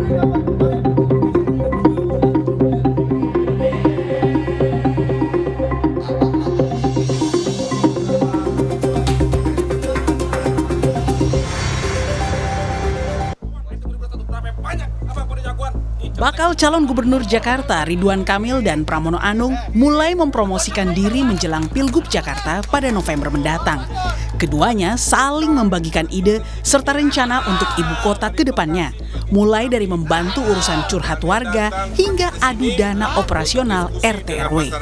Bakal calon gubernur Jakarta Ridwan Kamil dan Pramono Anung mulai mempromosikan diri menjelang Pilgub Jakarta pada November mendatang. Keduanya saling membagikan ide serta rencana untuk ibu kota ke depannya, mulai dari membantu urusan curhat warga hingga adu dana operasional RT/RW.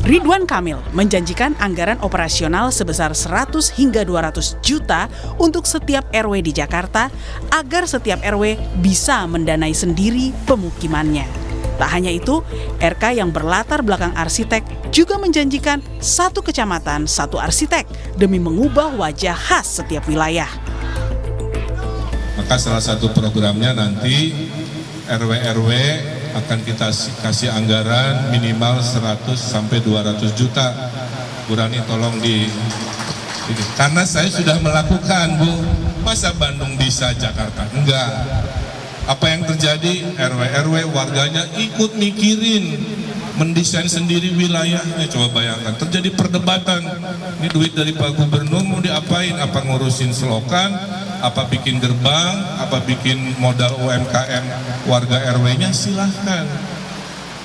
Ridwan Kamil menjanjikan anggaran operasional sebesar 100 hingga 200 juta untuk setiap RW di Jakarta agar setiap RW bisa mendanai sendiri pemukimannya. Tak hanya itu, RK yang berlatar belakang arsitek juga menjanjikan satu kecamatan, satu arsitek demi mengubah wajah khas setiap wilayah. Maka salah satu programnya nanti RW-RW akan kita kasih anggaran minimal 100 sampai 200 juta. Bu Rani tolong ini. Karena saya sudah melakukan, Bu. Masa Bandung bisa, Jakarta enggak. Apa yang terjadi? RW-RW warganya ikut mikirin, mendesain sendiri wilayahnya. Coba bayangkan, terjadi perdebatan. Ini duit dari Pak Gubernur mau diapain? Apa ngurusin selokan? Apa bikin gerbang? Apa bikin modal UMKM warga RW-nya? Silahkan.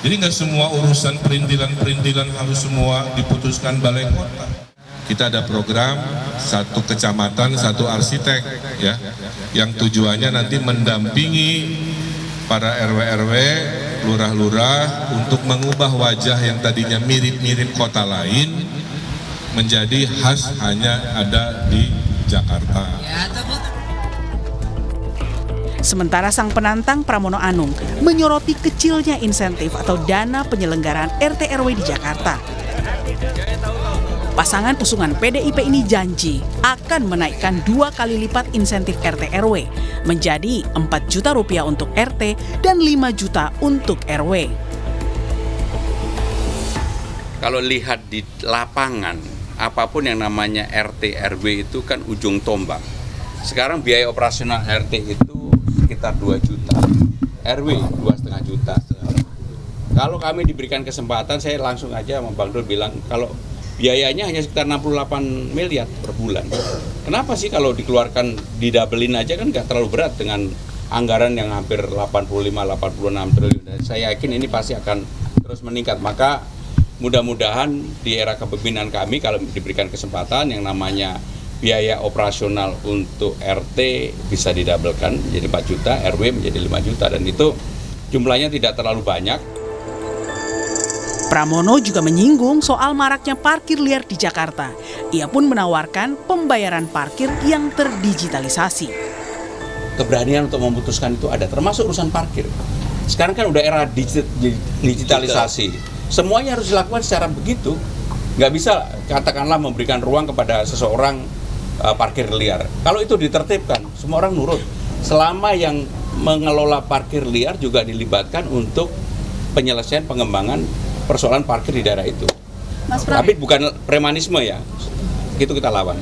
Jadi nggak semua urusan perintilan-perintilan harus semua diputuskan balai kota. Kita ada program satu kecamatan, satu arsitek, ya, yang tujuannya nanti mendampingi para RW-RW, lurah-lurah untuk mengubah wajah yang tadinya mirip-mirip kota lain menjadi khas hanya ada di Jakarta. Sementara sang penantang Pramono Anung menyoroti kecilnya insentif atau dana penyelenggaraan RT/RW di Jakarta. Pasangan usungan PDIP ini janji akan menaikkan 2 kali lipat insentif RT/RW menjadi 4 juta rupiah untuk RT dan 5 juta untuk RW. Kalau lihat di lapangan, apapun yang namanya RT/RW itu kan ujung tombak. Sekarang biaya operasional RT itu sekitar 2 juta, RW 2,5 juta. Kalau kami diberikan kesempatan, saya langsung aja sama Bang Dul bilang kalau biayanya hanya sekitar 68 miliar per bulan. Kenapa sih kalau dikeluarkan didabelin aja kan nggak terlalu berat dengan anggaran yang hampir 85-86 triliun. Saya yakin ini pasti akan terus meningkat. Maka mudah-mudahan di era kepemimpinan kami kalau diberikan kesempatan yang namanya biaya operasional untuk RT bisa didabelkan menjadi 4 juta, RW menjadi 5 juta dan itu jumlahnya tidak terlalu banyak. Pramono juga menyinggung soal maraknya parkir liar di Jakarta. Ia pun menawarkan pembayaran parkir yang terdigitalisasi. Keberanian untuk memutuskan itu ada, termasuk urusan parkir. Sekarang kan udah era digitalisasi. Semuanya harus dilakukan secara begitu. Nggak bisa katakanlah memberikan ruang kepada seseorang parkir liar. Kalau itu ditertibkan, semua orang nurut. Selama yang mengelola parkir liar juga dilibatkan untuk penyelesaian pengembangan persoalan parkir di daerah itu. Tapi bukan premanisme ya, itu kita lawan.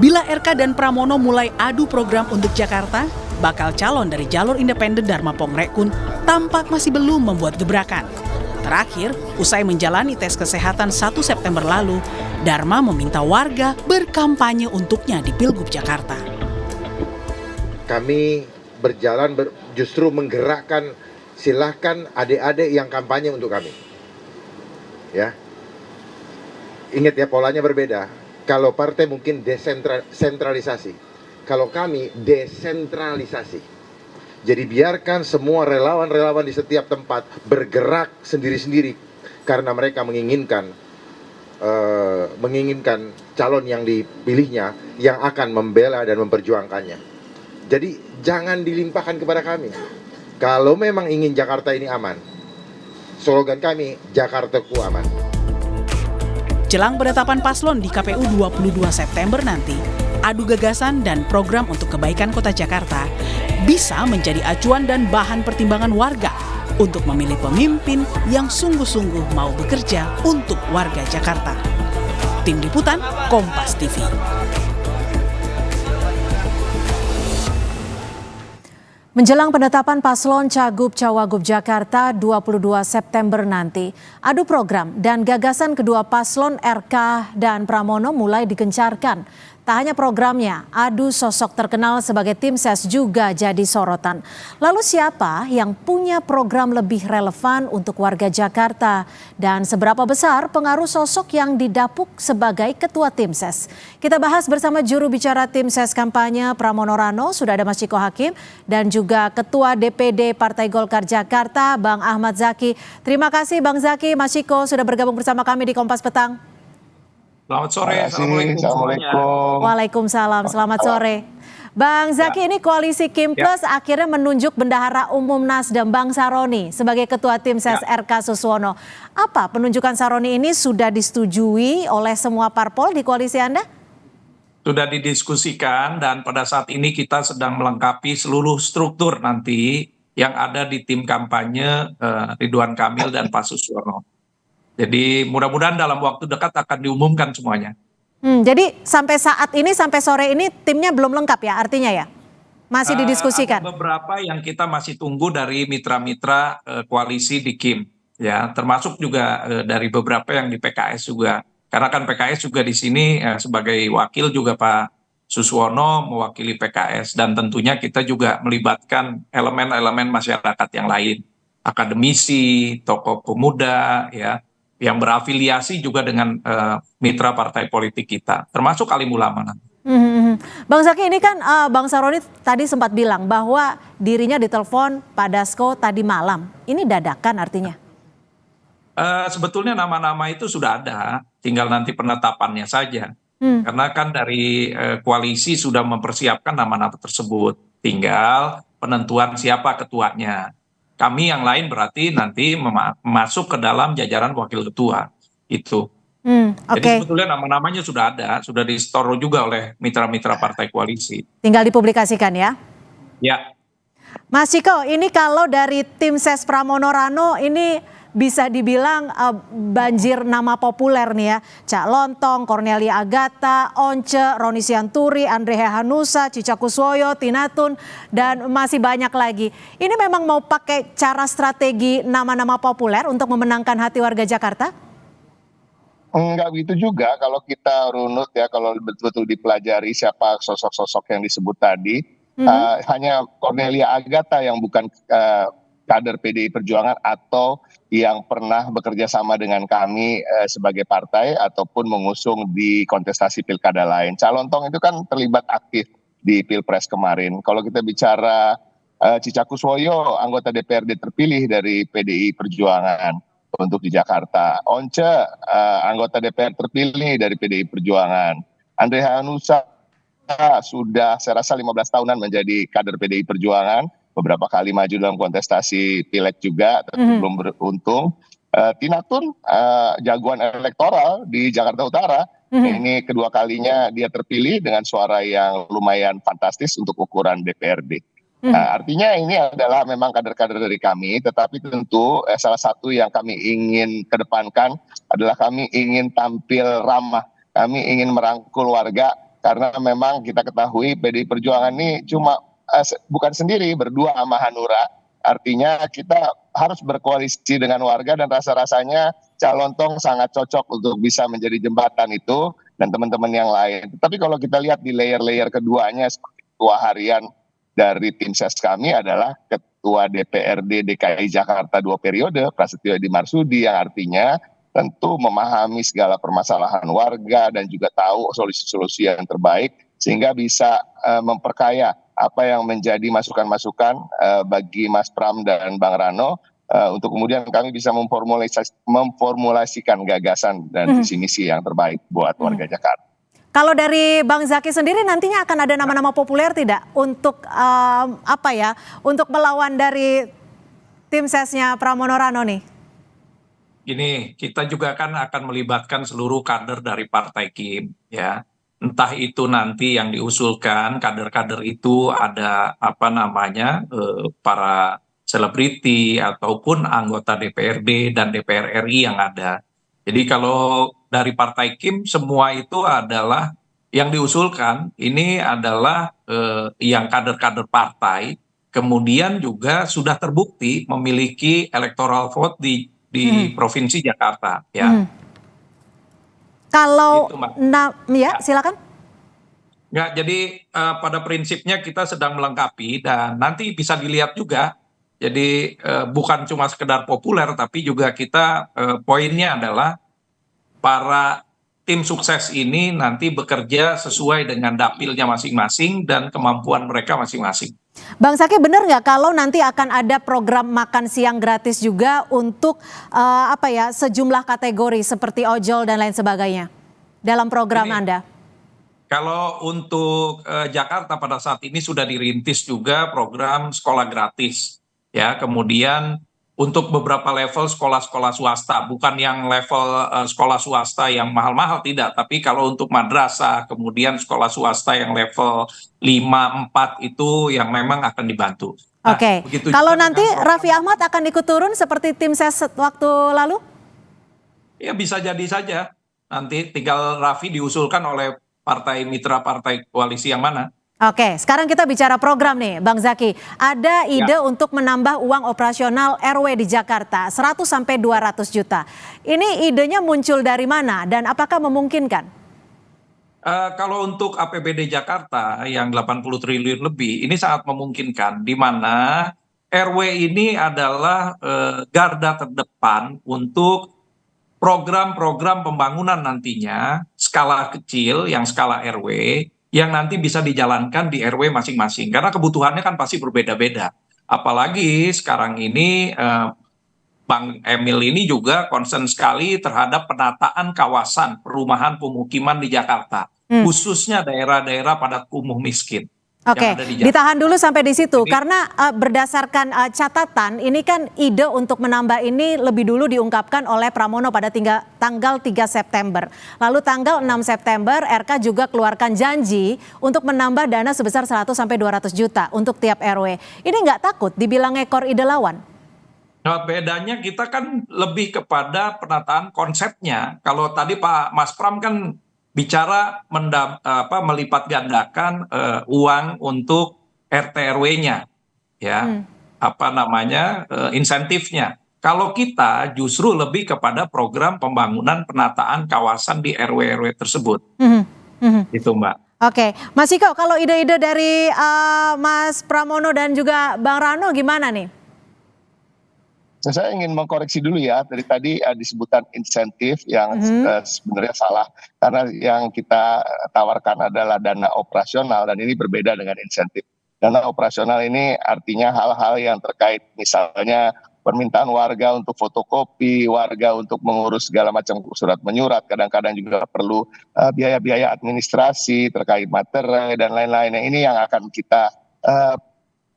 Bila RK dan Pramono mulai adu program untuk Jakarta, bakal calon dari jalur independen Dharma Pongrekun tampak masih belum membuat gebrakan. Terakhir, usai menjalani tes kesehatan 1 September lalu, Dharma meminta warga berkampanye untuknya di Pilgub Jakarta. Kami berjalan justru menggerakkan, silahkan adik-adik yang kampanye untuk kami. Ya, ingat ya, polanya berbeda. Kalau partai mungkin desentralisasi, kalau kami desentralisasi. Jadi biarkan semua relawan-relawan di setiap tempat bergerak sendiri-sendiri karena mereka menginginkan calon yang dipilihnya yang akan membela dan memperjuangkannya. Jadi jangan dilimpahkan kepada kami. Kalau memang ingin Jakarta ini aman, slogan kami Jakartaku aman. Jelang penetapan paslon di KPU 22 September nanti, adu gagasan dan program untuk kebaikan kota Jakarta bisa menjadi acuan dan bahan pertimbangan warga untuk memilih pemimpin yang sungguh-sungguh mau bekerja untuk warga Jakarta. Tim Liputan, Kompas TV. Menjelang penetapan paslon Cagup-Cawagup Jakarta 22 September nanti, adu program dan gagasan kedua paslon RK dan Pramono mulai digencarkan. Tak hanya programnya, adu sosok terkenal sebagai tim ses juga jadi sorotan. Lalu siapa yang punya program lebih relevan untuk warga Jakarta? Dan seberapa besar pengaruh sosok yang didapuk sebagai ketua tim ses? Kita bahas bersama juru bicara tim ses kampanye Pramono Rano, sudah ada Mas Ciko Hakim, dan juga Ketua DPD Partai Golkar Jakarta, Bang Ahmad Zaki. Terima kasih Bang Zaki, Mas Ciko sudah bergabung bersama kami di Kompas Petang. Selamat sore, Assalamualaikum semuanya. Waalaikumsalam, selamat sore. Bang Zaki, ini koalisi Kim Plus akhirnya menunjuk Bendahara Umum Nasdem Bang Saroni sebagai Ketua Tim Ses RK Suswono. Apa penunjukan Saroni ini sudah disetujui oleh semua parpol di koalisi Anda? Sudah didiskusikan dan pada saat ini kita sedang melengkapi seluruh struktur nanti yang ada di tim kampanye Ridwan Kamil dan Pak Suswono. Jadi mudah-mudahan dalam waktu dekat akan diumumkan semuanya. Jadi sampai saat ini, sampai sore ini timnya belum lengkap ya artinya ya? Masih didiskusikan? Ada beberapa yang kita masih tunggu dari mitra-mitra koalisi di Kim. Ya, termasuk juga dari beberapa yang di PKS juga. Karena kan PKS juga di sini sebagai wakil juga Pak Suswono mewakili PKS. Dan tentunya kita juga melibatkan elemen-elemen masyarakat yang lain. Akademisi, tokoh pemuda, ya, yang berafiliasi juga dengan mitra partai politik kita, termasuk alim ulama. Bang Zaki, ini kan Bang Saroni tadi sempat bilang bahwa dirinya ditelepon Pak Dasko tadi malam. Ini dadakan artinya? Sebetulnya nama-nama itu sudah ada, tinggal nanti penetapannya saja. Karena kan dari koalisi sudah mempersiapkan nama-nama tersebut, tinggal penentuan siapa ketuanya. Kami yang lain berarti nanti masuk ke dalam jajaran wakil ketua itu. Jadi sebetulnya nama-namanya sudah ada, sudah di-store juga oleh mitra-mitra partai koalisi. Tinggal dipublikasikan ya? Ya. Mas Ciko, ini kalau dari tim ses Pramono Rano ini bisa dibilang banjir nama populer nih ya. Cak Lontong, Cornelia Agatha, Once, Roni Sianturi, Andre Hehanusa, Cica Kuswoyo, Tinatun, dan masih banyak lagi. Ini memang mau pakai cara strategi nama-nama populer untuk memenangkan hati warga Jakarta? Enggak begitu juga kalau kita runut ya, kalau betul-betul dipelajari siapa sosok-sosok yang disebut tadi. Hanya Cornelia Agatha yang bukan kader PDI Perjuangan atau yang pernah bekerja sama dengan kami sebagai partai ataupun mengusung di kontestasi pilkada lain. Calontong itu kan terlibat aktif di Pilpres kemarin. Kalau kita bicara Cica Kuswoyo, anggota DPRD terpilih dari PDI Perjuangan untuk di Jakarta. Once, anggota DPR terpilih dari PDI Perjuangan. Andre Hehanusa sudah saya rasa 15 tahunan menjadi kader PDI Perjuangan. Beberapa kali maju dalam kontestasi pileg juga, tapi belum beruntung. Tinatun, jagoan elektoral di Jakarta Utara, ini kedua kalinya dia terpilih dengan suara yang lumayan fantastis untuk ukuran DPRD. Artinya ini adalah memang kader-kader dari kami, tetapi tentu salah satu yang kami ingin kedepankan adalah kami ingin tampil ramah, kami ingin merangkul warga, karena memang kita ketahui PDI Perjuangan ini bukan sendiri, berdua sama Hanura. Artinya kita harus berkoalisi dengan warga dan rasa-rasanya Calontong sangat cocok untuk bisa menjadi jembatan itu dan teman-teman yang lain. Tapi kalau kita lihat di layer-layer keduanya, seperti ketua harian dari tim ses kami adalah Ketua DPRD DKI Jakarta 2 periode, Prasetyo Edi Marsudi, yang artinya tentu memahami segala permasalahan warga dan juga tahu solusi-solusi yang terbaik sehingga bisa memperkaya apa yang menjadi masukan-masukan bagi Mas Pram dan Bang Rano untuk kemudian kami bisa memformulasikan gagasan dan visi misi yang terbaik buat warga Jakarta. Kalau dari Bang Zaki sendiri nantinya akan ada nama-nama populer tidak untuk untuk melawan dari tim sesnya Pramono Rano nih? Ini kita juga kan akan melibatkan seluruh kader dari Partai Kim, ya. Entah itu nanti yang diusulkan kader-kader itu ada para selebriti ataupun anggota DPRD dan DPR RI yang ada. Jadi kalau dari Partai Kim semua itu adalah yang diusulkan ini adalah yang kader-kader partai, kemudian juga sudah terbukti memiliki electoral vote di Provinsi Jakarta, ya. Kalau Gitu, Mbak. ya silakan. Ya, jadi pada prinsipnya kita sedang melengkapi dan nanti bisa dilihat juga. Jadi bukan cuma sekedar populer, tapi juga kita poinnya adalah para tim sukses ini nanti bekerja sesuai dengan dapilnya masing-masing dan kemampuan mereka masing-masing. Bang Zaki, benar nggak kalau nanti akan ada program makan siang gratis juga untuk sejumlah kategori seperti ojol dan lain sebagainya dalam program Anda? Kalau untuk Jakarta pada saat ini sudah dirintis juga program sekolah gratis, ya. Kemudian untuk beberapa level sekolah-sekolah swasta, bukan yang level sekolah swasta yang mahal-mahal, tidak. Tapi kalau untuk madrasah, kemudian sekolah swasta yang level 5, 4 itu yang memang akan dibantu. Nah, Oke, kalau nanti Raffi Ahmad akan ikut turun seperti tim ses waktu lalu? Ya bisa jadi saja. Nanti tinggal Raffi diusulkan oleh partai mitra partai koalisi yang mana. Oke, sekarang kita bicara program nih, Bang Zaki. Ada ide untuk menambah uang operasional RW di Jakarta 100 sampai 200 juta. Ini idenya muncul dari mana dan apakah memungkinkan? Kalau untuk APBD Jakarta yang 80 triliun lebih, ini sangat memungkinkan, di mana RW ini adalah garda terdepan untuk program-program pembangunan nantinya skala kecil yang skala RW yang nanti bisa dijalankan di RW masing-masing karena kebutuhannya kan pasti berbeda-beda. Apalagi sekarang ini Bang Emil ini juga concern sekali terhadap penataan kawasan perumahan pemukiman di Jakarta, khususnya daerah-daerah padat kumuh miskin. Oke, ditahan dulu sampai di situ karena berdasarkan catatan ini kan ide untuk menambah ini lebih dulu diungkapkan oleh Pramono pada tanggal 3 September. Lalu tanggal 6 September RK juga keluarkan janji untuk menambah dana sebesar 100 sampai 200 juta untuk tiap RW. Ini nggak takut dibilang ekor ide lawan? Nah, bedanya kita kan lebih kepada penataan konsepnya. Kalau tadi Pak Mas Pram kan bicara melipat gandakan uang untuk RT RW-nya, ya, insentifnya. Kalau kita justru lebih kepada program pembangunan penataan kawasan di RW-RW tersebut, itu Mbak. Oke, Mas Iko, kalau ide-ide dari Mas Pramono dan juga Bang Rano gimana nih? Saya ingin mengkoreksi dulu ya, dari tadi disebutkan insentif yang sebenarnya salah. Karena yang kita tawarkan adalah dana operasional dan ini berbeda dengan insentif. Dana operasional ini artinya hal-hal yang terkait misalnya permintaan warga untuk fotokopi, warga untuk mengurus segala macam surat menyurat, kadang-kadang juga perlu biaya-biaya administrasi terkait materai dan lain-lain. Ini yang akan kita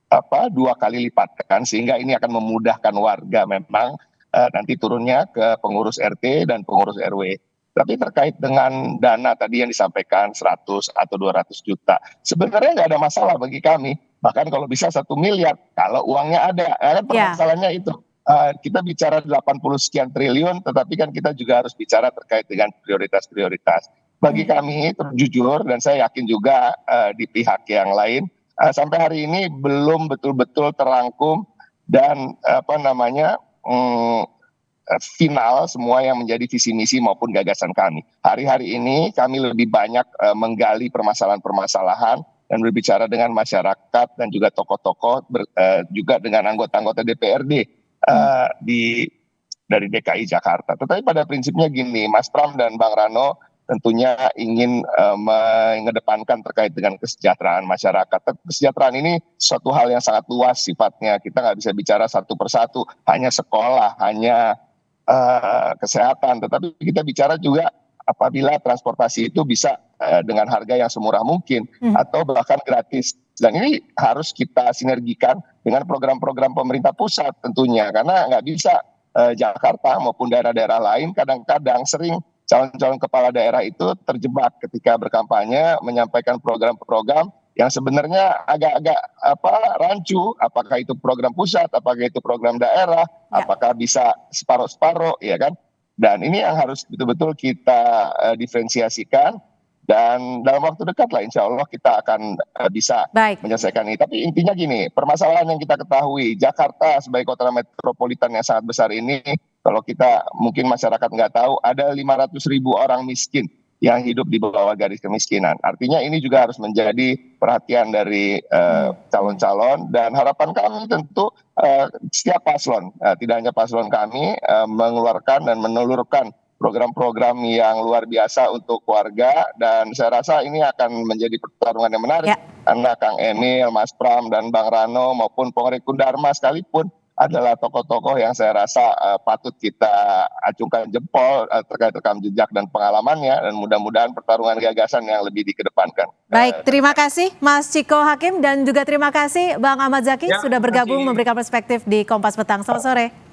2 kali lipatkan sehingga ini akan memudahkan warga memang nanti turunnya ke pengurus RT dan pengurus RW. Tapi terkait dengan dana tadi yang disampaikan 100 atau 200 juta, sebenarnya nggak ada masalah bagi kami. Bahkan kalau bisa 1 miliar, kalau uangnya ada. Kan permasalahannya itu. Kita bicara 80 sekian triliun, tetapi kan kita juga harus bicara terkait dengan prioritas-prioritas. Bagi kami, jujur, dan saya yakin juga di pihak yang lain, sampai hari ini belum betul-betul terangkum dan final semua yang menjadi visi misi maupun gagasan kami. Hari-hari ini kami lebih banyak menggali permasalahan-permasalahan dan berbicara dengan masyarakat dan juga tokoh-tokoh juga dengan anggota-anggota DPRD dari DKI Jakarta. Tetapi pada prinsipnya gini, Mas Pram dan Bang Rano tentunya ingin mengedepankan terkait dengan kesejahteraan masyarakat. Kesejahteraan ini suatu hal yang sangat luas sifatnya. Kita nggak bisa bicara satu persatu, hanya sekolah, hanya kesehatan. Tetapi kita bicara juga apabila transportasi itu bisa dengan harga yang semurah mungkin atau bahkan gratis. Dan ini harus kita sinergikan dengan program-program pemerintah pusat tentunya. Karena nggak bisa Jakarta maupun daerah-daerah lain kadang-kadang sering calon-calon kepala daerah itu terjebak ketika berkampanye menyampaikan program-program yang sebenarnya agak-agak rancu, apakah itu program pusat, apakah itu program daerah, apakah bisa separuh-separuh, ya kan? Dan ini yang harus betul-betul kita diferensiasikan, dan dalam waktu dekat lah insya Allah kita akan bisa Baik. menyelesaikan ini. Tapi intinya gini, permasalahan yang kita ketahui, Jakarta sebagai kota metropolitan yang sangat besar ini, kalau kita mungkin masyarakat nggak tahu, ada 500.000 orang miskin yang hidup di bawah garis kemiskinan. Artinya ini juga harus menjadi perhatian dari calon-calon, dan harapan kami tentu setiap paslon, tidak hanya paslon kami, mengeluarkan dan menelurkan program-program yang luar biasa untuk keluarga, dan saya rasa ini akan menjadi pertarungan yang menarik karena Kang Emil, Mas Pram, dan Bang Rano maupun Pengrekun Dharma sekalipun adalah tokoh-tokoh yang saya rasa patut kita acungkan jempol terkait rekam jejak dan pengalamannya, dan mudah-mudahan pertarungan gagasan yang lebih dikedepankan. Baik, terima kasih Mas Ciko Hakim, dan juga terima kasih Bang Ahmad Zaki sudah bergabung memberikan perspektif di Kompas Petang. Selamat sore.